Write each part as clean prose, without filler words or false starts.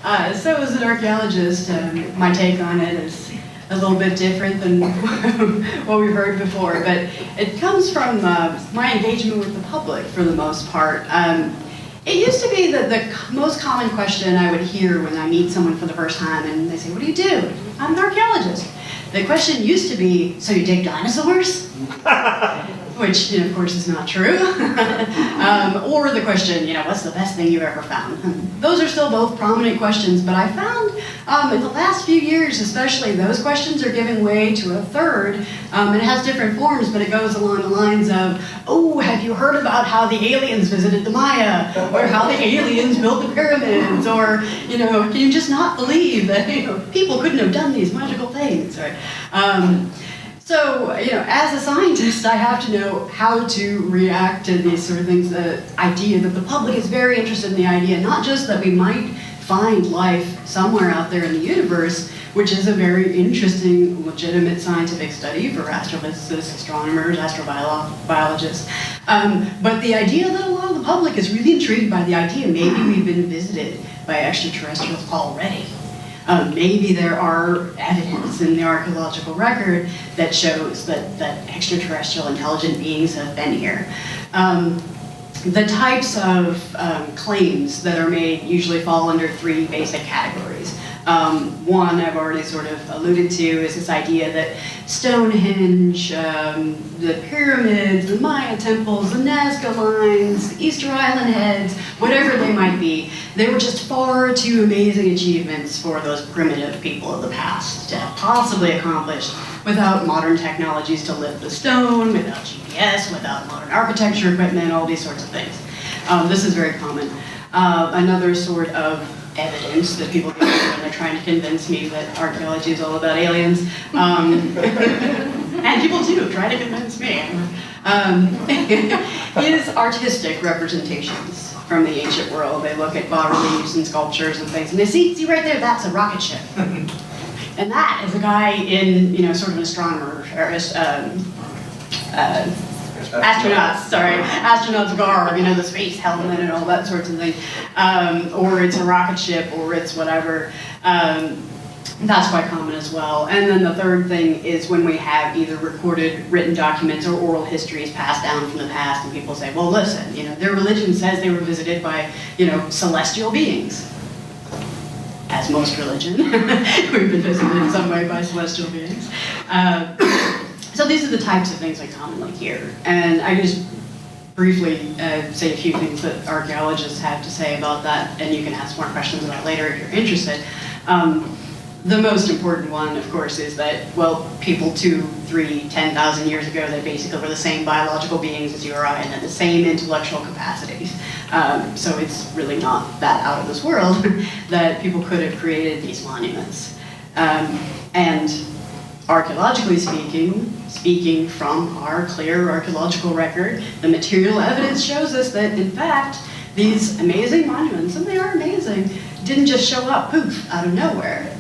So as an archaeologist, my take on it is a little bit different than what we've heard before, but it comes from my engagement with the public for the most part. It used to be that the most common question I would hear when I meet someone for the first time and they say, "What do you do?" "I'm an archaeologist." The question used to be, "So you dig dinosaurs?" Which, of course, is not true. Or the question, "What's the best thing you've ever found?" Those are still both prominent questions, but I found in the last few years, especially, those questions are giving way to a third, and it has different forms, but it goes along the lines of, "Oh, have you heard about how the aliens visited the Maya? Or how the aliens built the pyramids? Or, can you just not believe that people couldn't have done these magical things?" Right? So, as a scientist, I have to know how to react to these sort of things. The idea that the public is very interested in the idea, not just that we might find life somewhere out there in the universe, which is a very interesting, legitimate scientific study for astrophysicists, astronomers, astrobiologists. But the idea that a lot of the public is really intrigued by the idea maybe we've been visited by extraterrestrials already. Maybe there are evidence in the archaeological record that shows that extraterrestrial intelligent beings have been here. The types of claims that are made usually fall under three basic categories. One I've already sort of alluded to is this idea that Stonehenge, the pyramids, the Maya temples, the Nazca lines, Easter Island heads, whatever they might be, they were just far too amazing achievements for those primitive people of the past to have possibly accomplished without modern technologies to lift the stone, without GPS, without modern architecture equipment, all these sorts of things. This is very common. Another sort of evidence that people give when they're trying to convince me that archaeology is all about aliens, and people do try to convince me, is artistic representations from the ancient world. They look at bas-reliefs and sculptures and things, and they see right there, that's a rocket ship. And that is a guy in, sort of an astronomer, or astronaut's garb, the space helmet and all that sorts of thing. Or it's a rocket ship, or it's whatever. That's quite common as well. And then the third thing is when we have either recorded written documents or oral histories passed down from the past, and people say, well, listen, their religion says they were visited by, celestial beings. As most religion, we've been visited in some way by celestial beings. So these are the types of things I commonly hear. And I just briefly say a few things that archaeologists have to say about that, and you can ask more questions about later if you're interested. The most important one, of course, is that, well, people 2, 3, 10,000 years ago, they basically were the same biological beings as you or I, and had the same intellectual capacities. So it's really not that out of this world that people could have created these monuments. And archaeologically speaking from our clear archaeological record, the material evidence shows us that, in fact, these amazing monuments, and they are amazing, didn't just show up, poof, out of nowhere.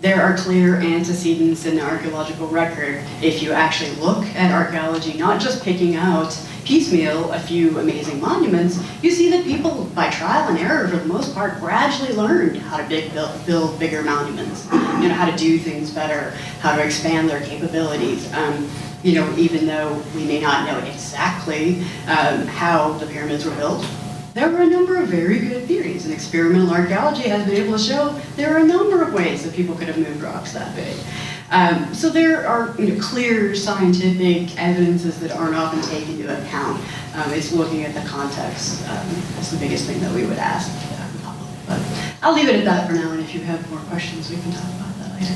There are clear antecedents in the archaeological record. If you actually look at archaeology, not just picking out piecemeal a few amazing monuments, you see that people, by trial and error for the most part, gradually learned how to build bigger monuments, how to do things better, how to expand their capabilities. Even though we may not know exactly how the pyramids were built, there were a number of very good theories, and experimental archaeology has been able to show there are a number of ways that people could have moved rocks that big. So there are clear scientific evidences that aren't often taken into account. It's looking at the context. That's the biggest thing that we would ask. But I'll leave it at that for now, and if you have more questions, we can talk about that later.